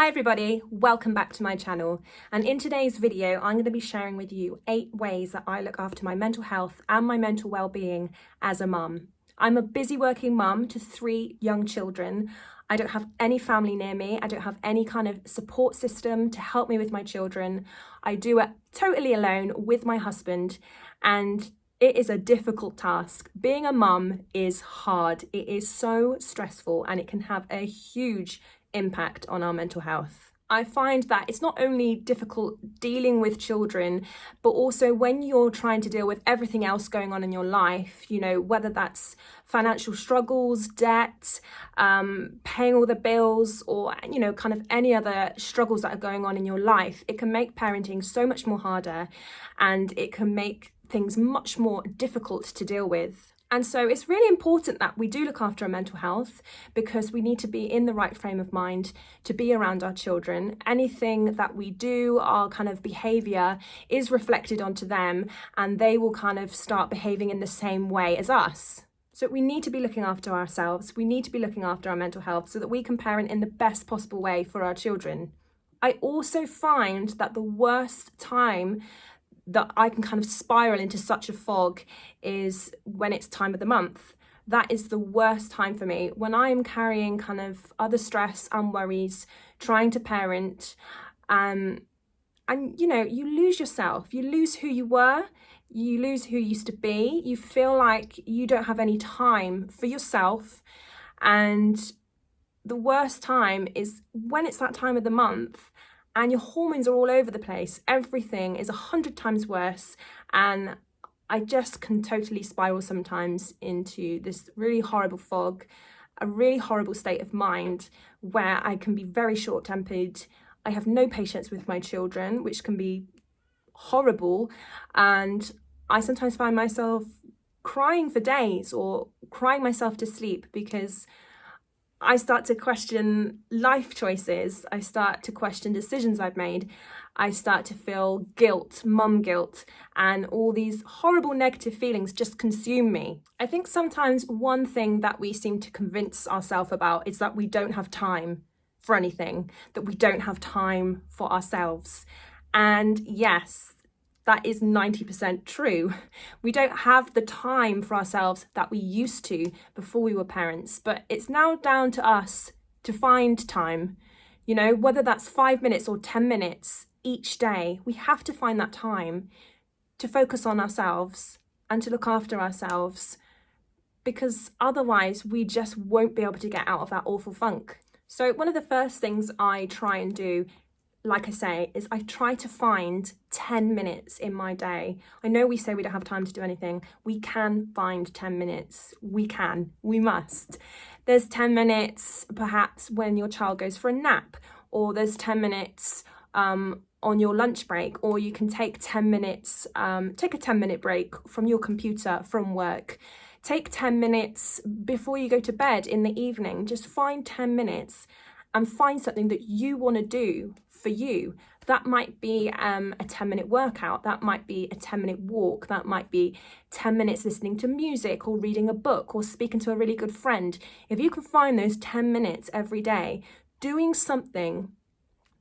Hi everybody, welcome back to my channel, and in today's video I'm going to be sharing with you 8 ways that I look after my mental health and my mental well-being as a mum. I'm a busy working mum to 3 young children. I don't have any family near me. I don't have any kind of support system to help me with my children. I do it totally alone with my husband, and it is a difficult task. Being a mum is hard. It is so stressful and it can have a huge impact on our mental health. I find that it's not only difficult dealing with children, but also when you're trying to deal with everything else going on in your life, you know, whether that's financial struggles, debt, paying all the bills, or, you know, kind of any other struggles that are going on in your life, it can make parenting so much more harder and it can make things much more difficult to deal with. And so it's really important that we do look after our mental health, because we need to be in the right frame of mind to be around our children. Anything that we do, our kind of behaviour is reflected onto them, and they will kind of start behaving in the same way as us. So we need to be looking after ourselves. We need to be looking after our mental health so that we can parent in the best possible way for our children. I also find that the worst time that I can kind of spiral into such a fog is when it's time of the month. That is the worst time for me, when I'm carrying kind of other stress and worries, trying to parent, and you know, you lose yourself, you lose who you were, you lose who you used to be, you feel like you don't have any time for yourself. And the worst time is when it's that time of the month and your hormones are all over the place. Everything is 100 times worse, and I just can totally spiral sometimes into this really horrible fog, a really horrible state of mind where I can be very short-tempered. I have no patience with my children, which can be horrible, and I sometimes find myself crying for days or crying myself to sleep because I start to question life choices. I start to question decisions I've made. I start to feel guilt, mum guilt, and all these horrible negative feelings just consume me. I think sometimes one thing that we seem to convince ourselves about is that we don't have time for anything, that we don't have time for ourselves. And yes, that is 90% true. We don't have the time for ourselves that we used to before we were parents, but it's now down to us to find time, you know, whether that's 5 minutes or 10 minutes each day. We have to find that time to focus on ourselves and to look after ourselves, because otherwise we just won't be able to get out of that awful funk. So one of the first things I try and do, like I say, is I try to find 10 minutes in my day. I know we say we don't have time to do anything. We can find 10 minutes. We must. There's 10 minutes perhaps when your child goes for a nap, or there's 10 minutes on your lunch break, or you can take 10 minutes, take a 10-minute break from your computer, from work. Take 10 minutes before you go to bed in the evening. Just find 10 minutes and find something that you want to do for you. That might be a 10-minute workout, that might be a 10-minute walk, that might be 10 minutes listening to music or reading a book or speaking to a really good friend. If you can find those 10 minutes every day doing something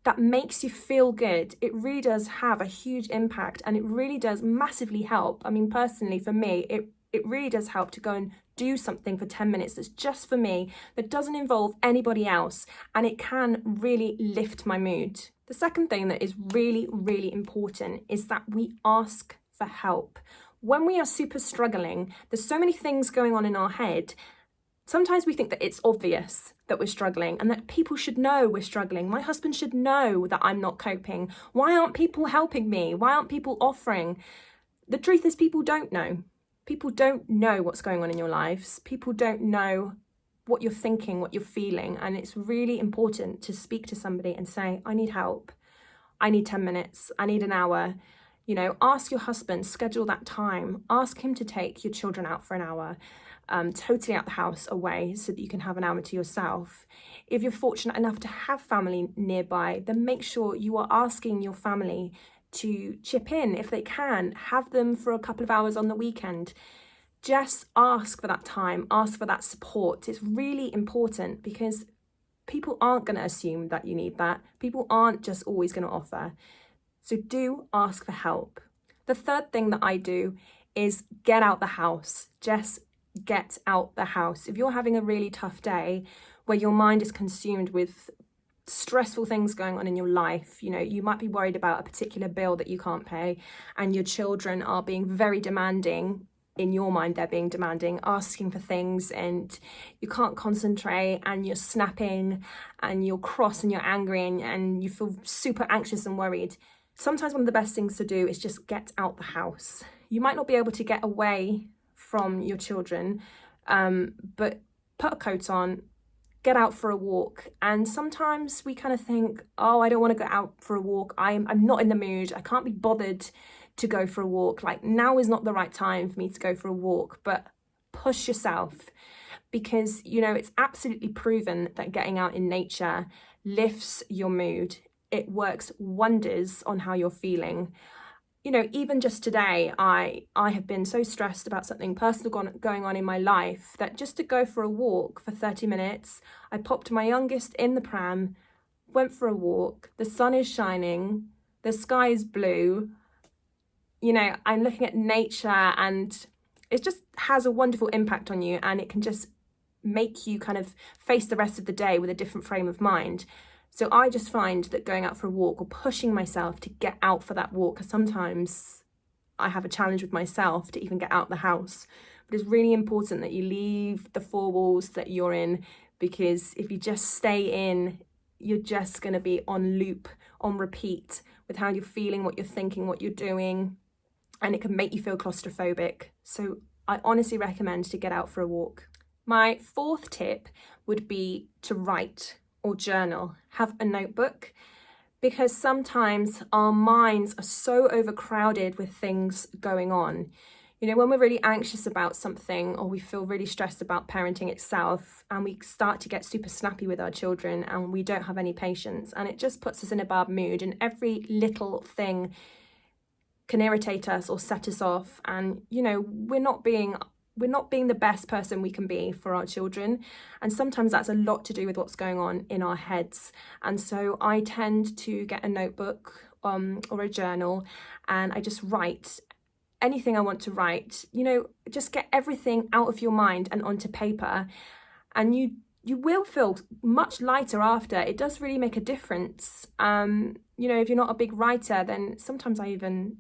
that makes you feel good, it really does have a huge impact, and it really does massively help. I mean, personally, for me, it really does help to go and do something for 10 minutes that's just for me, that doesn't involve anybody else, and it can really lift my mood. The second thing that is really, really important is that we ask for help. When we are super struggling, there's so many things going on in our head. Sometimes we think that it's obvious that we're struggling and that people should know we're struggling. My husband should know that I'm not coping. Why aren't people helping me? Why aren't people offering? The truth is, people don't know. People don't know what's going on in your lives. People don't know what you're thinking, what you're feeling. And it's really important to speak to somebody and say, I need help. I need 10 minutes. I need an hour. You know, ask your husband, schedule that time. Ask him to take your children out for an hour, totally out the house, away, so that you can have an hour to yourself. If you're fortunate enough to have family nearby, then make sure you are asking your family to chip in if they can. Have them for a couple of hours on the weekend. Just ask for that time, ask for that support. It's really important, because People aren't going to assume that you need that. People aren't just always going to offer. So do ask for help. The third thing that I do is get out the house. Just get out the house. If you're having a really tough day where your mind is consumed with stressful things going on in your life, you might be worried about a particular bill that you can't pay, and your children are being very demanding. In your mind, they're being demanding, asking for things, and you can't concentrate, and you're snapping, and you're cross, and you're angry, and you feel super anxious and worried. Sometimes one of the best things to do is just get out the house. You might not be able to get away from your children, but put a coat on, get out for a walk. And sometimes we kind of think, oh, I don't want to go out for a walk. I'm not in the mood. I can't be bothered to go for a walk. Like, now is not the right time for me to go for a walk. But push yourself, because, it's absolutely proven that getting out in nature lifts your mood. It works wonders on how you're feeling. Even just today, I have been so stressed about something personal going on in my life that just to go for a walk for 30 minutes, I popped my youngest in the pram, went for a walk, the sun is shining, the sky is blue, I'm looking at nature, and it just has a wonderful impact on you, and it can just make you kind of face the rest of the day with a different frame of mind. So I just find that going out for a walk, or pushing myself to get out for that walk, because sometimes I have a challenge with myself to even get out the house. But it's really important that you leave the four walls that you're in, because if you just stay in, you're just going to be on loop, on repeat with how you're feeling, what you're thinking, what you're doing, and it can make you feel claustrophobic. So I honestly recommend to get out for a walk. My fourth tip would be to write or journal. Have a notebook, because sometimes our minds are so overcrowded with things going on. When we're really anxious about something, or we feel really stressed about parenting itself, and we start to get super snappy with our children, and we don't have any patience, and it just puts us in a bad mood, and every little thing can irritate us or set us off, and we're not being the best person we can be for our children. And sometimes that's a lot to do with what's going on in our heads. And so I tend to get a notebook or a journal, and I just write anything I want to write. Just get everything out of your mind and onto paper, and you will feel much lighter after. It does really make a difference. If you're not a big writer, then sometimes I even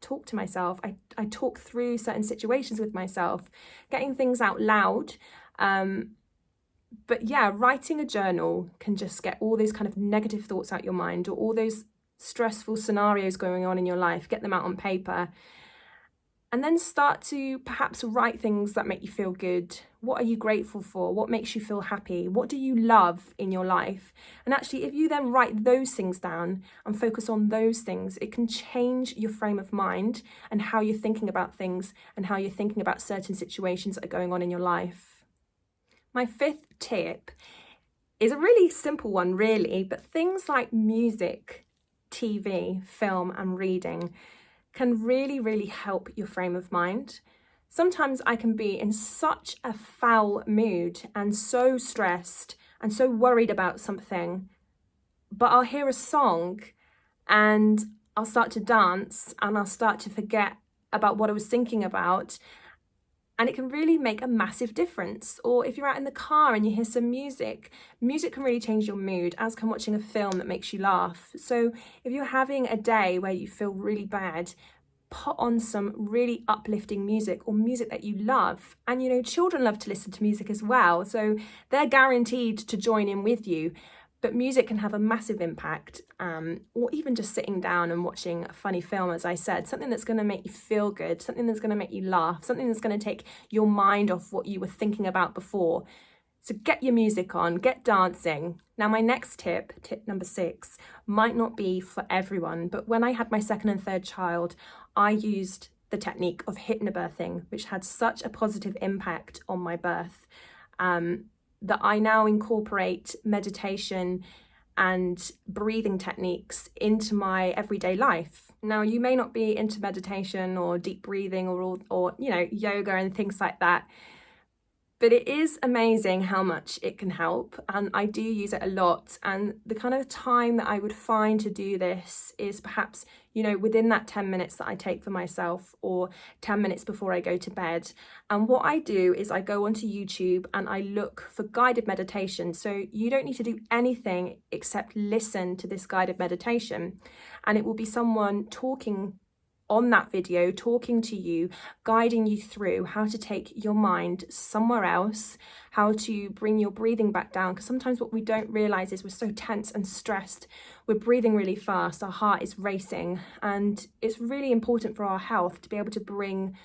talk to myself. I talk through certain situations with myself, getting things out loud. But yeah, writing a journal can just get all those kind of negative thoughts out your mind, or all those stressful scenarios going on in your life, get them out on paper. And then start to perhaps write things that make you feel good. What are you grateful for? What makes you feel happy? What do you love in your life? And actually, if you then write those things down and focus on those things, it can change your frame of mind and how you're thinking about things, and how you're thinking about certain situations that are going on in your life. My fifth tip is a really simple one, really, but things like music, TV, film, and reading can really, really help your frame of mind. Sometimes I can be in such a foul mood and so stressed and so worried about something, but I'll hear a song and I'll start to dance, and I'll start to forget about what I was thinking about, and it can really make a massive difference. Or if you're out in the car and you hear some music can really change your mood, as can watching a film that makes you laugh. So if you're having a day where you feel really bad, put on some really uplifting music, or music that you love. And children love to listen to music as well, so they're guaranteed to join in with you. But music can have a massive impact, or even just sitting down and watching a funny film, as I said, something that's going to make you feel good, something that's going to make you laugh, something that's going to take your mind off what you were thinking about before. So get your music on, get dancing. Now, my next tip number 6, might not be for everyone, but when I had my second and third child, I used the technique of hypnobirthing, which had such a positive impact on my birth, that I now incorporate meditation and breathing techniques into my everyday life. Now, you may not be into meditation or deep breathing or yoga and things like that, But it is amazing how much it can help, and I do use it a lot. And the kind of time that I would find to do this is perhaps, within that 10 minutes that I take for myself, or 10 minutes before I go to bed. And what I do is I go onto YouTube and I look for guided meditation. So you don't need to do anything except listen to this guided meditation, and it will be someone talking on that video, talking to you, guiding you through how to take your mind somewhere else, how to bring your breathing back down. Because sometimes what we don't realize is we're so tense and stressed, we're breathing really fast, our heart is racing, and it's really important for our health to be able to bring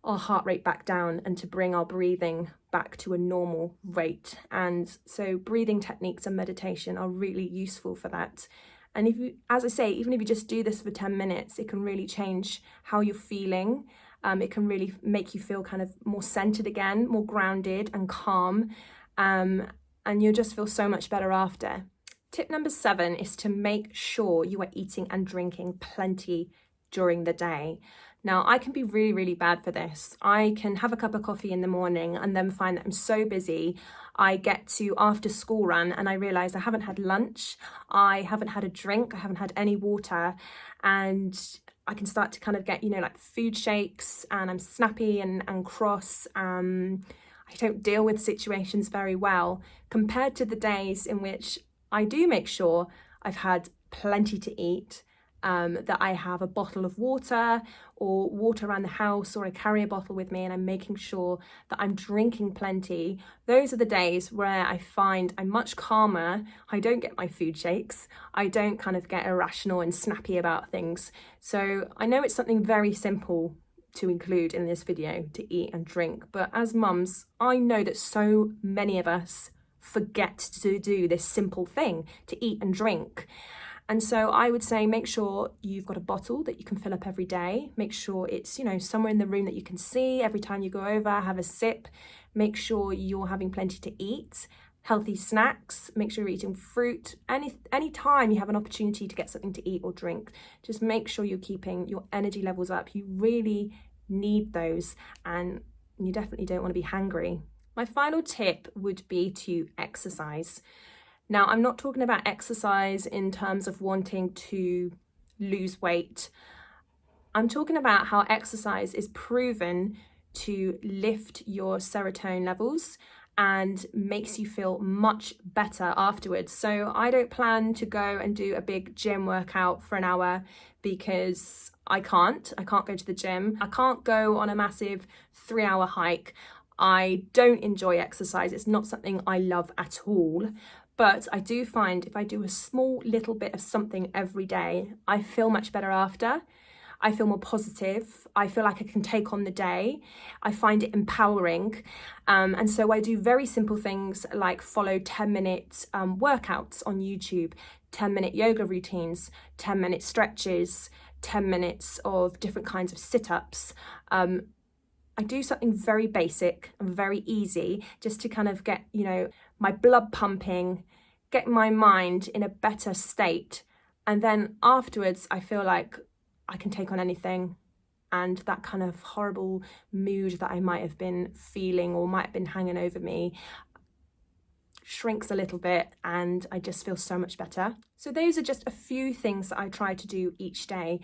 our heart rate back down and to bring our breathing back to a normal rate. And so breathing techniques and meditation are really useful for that. And if you, as I say, even if you just do this for 10 minutes, it can really change how you're feeling. It can really make you feel kind of more centered again, more grounded and calm. And you'll just feel so much better after. Tip number 7 is to make sure you are eating and drinking plenty during the day. Now, I can be really, really bad for this. I can have a cup of coffee in the morning and then find that I'm so busy. I get to after school run and I realise I haven't had lunch, I haven't had a drink, I haven't had any water, and I can start to kind of get, like food shakes, and I'm snappy and cross. I don't deal with situations very well compared to the days in which I do make sure I've had plenty to eat. That I have a bottle of water or water around the house, or I carry a bottle with me and I'm making sure that I'm drinking plenty. Those are the days where I find I'm much calmer. I don't get my food shakes. I don't kind of get irrational and snappy about things. So I know it's something very simple to include in this video, to eat and drink, but as mums, I know that so many of us forget to do this simple thing, to eat and drink. And so I would say make sure you've got a bottle that you can fill up every day. Make sure it's, somewhere in the room that you can see. Every time you go over, have a sip. Make sure you're having plenty to eat. Healthy snacks. Make sure you're eating fruit. Any time you have an opportunity to get something to eat or drink, just make sure you're keeping your energy levels up. You really need those, and you definitely don't want to be hangry. My final tip would be to exercise. Now, I'm not talking about exercise in terms of wanting to lose weight. I'm talking about how exercise is proven to lift your serotonin levels and makes you feel much better afterwards. So I don't plan to go and do a big gym workout for an hour because I can't go to the gym. I can't go on a massive 3-hour hike. I don't enjoy exercise. It's not something I love at all. But I do find if I do a small little bit of something every day, I feel much better after. I feel more positive. I feel like I can take on the day. I find it empowering. And so I do very simple things like follow 10-minute workouts on YouTube, 10-minute yoga routines, 10-minute stretches, 10 minutes of different kinds of sit-ups. I do something very basic and very easy just to kind of get, my blood pumping, get my mind in a better state. And then afterwards, I feel like I can take on anything. And that kind of horrible mood that I might have been feeling or might have been hanging over me shrinks a little bit, and I just feel so much better. So those are just a few things that I try to do each day,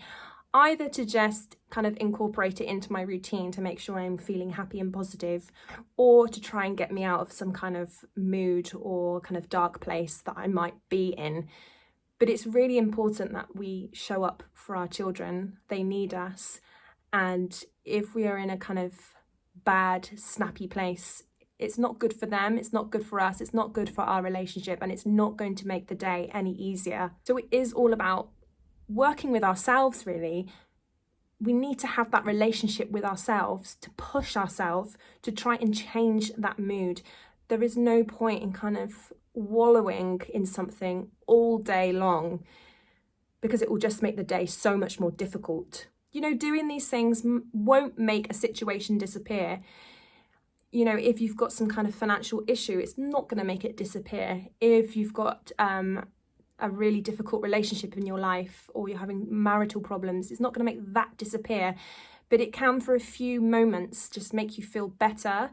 either to just kind of incorporate it into my routine to make sure I'm feeling happy and positive, or to try and get me out of some kind of mood or kind of dark place that I might be in. But it's really important that we show up for our children. They need us. And if we are in a kind of bad, snappy place, it's not good for them, it's not good for us, it's not good for our relationship, and it's not going to make the day any easier. So it is all about working with ourselves, really. We need to have that relationship with ourselves to push ourselves to try and change that mood. There is no point in kind of wallowing in something all day long, because it will just make the day so much more difficult. Doing these things won't make a situation disappear. If you've got some kind of financial issue, it's not going to make it disappear. If you've got a really difficult relationship in your life, or you're having marital problems, it's not going to make that disappear. But it can, for a few moments, just make you feel better.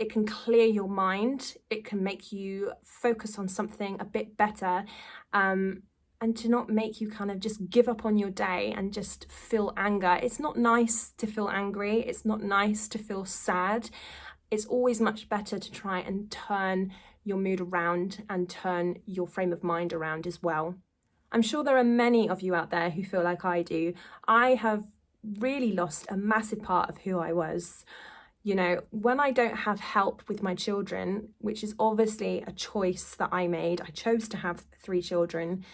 It can clear your mind. It can make you focus on something a bit better, and to not make you kind of just give up on your day and just feel anger. It's not nice to feel angry. It's not nice to feel sad. It's always much better to try and turn your mood around and turn your frame of mind around as well. I'm sure there are many of you out there who feel like I do. I have really lost a massive part of who I was. You know, when I don't have help with my children, which is obviously a choice that I made, I chose to have 3 children,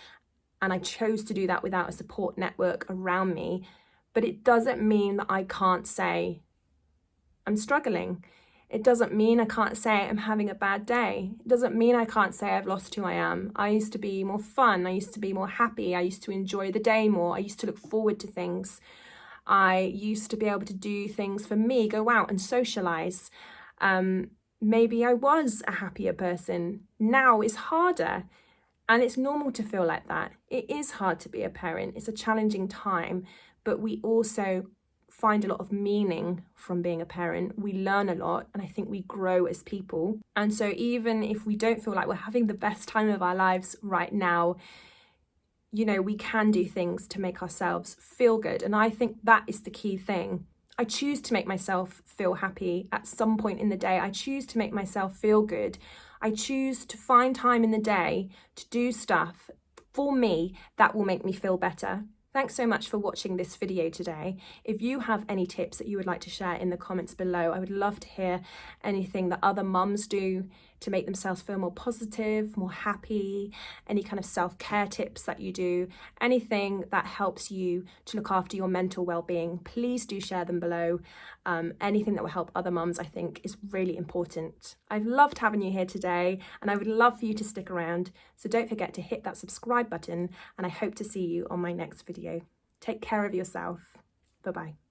and I chose to do that without a support network around me. But it doesn't mean that I can't say I'm struggling. It doesn't mean I can't say I'm having a bad day. It doesn't mean I can't say I've lost who I am. I used to be more fun. I used to be more happy. I used to enjoy the day more. I used to look forward to things. I used to be able to do things for me, go out and socialize. Maybe I was a happier person. Now it's harder, and it's normal to feel like that. It is hard to be a parent. It's a challenging time, but we also find a lot of meaning from being a parent. We learn a lot, and I think we grow as people. And so even if we don't feel like we're having the best time of our lives right now, you know, we can do things to make ourselves feel good. And I think that is the key thing. I choose to make myself feel happy at some point in the day. I choose to make myself feel good. I choose to find time in the day to do stuff for me that will make me feel better. Thanks so much for watching this video today. If you have any tips that you would like to share in the comments below, I would love to hear anything that other mums do to make themselves feel more positive, more happy, any kind of self-care tips that you do, anything that helps you to look after your mental well-being, please do share them below. Anything that will help other mums, I think, is really important. I've loved having you here today, and I would love for you to stick around. So don't forget to hit that subscribe button, and I hope to see you on my next video. Take care of yourself. Bye-bye.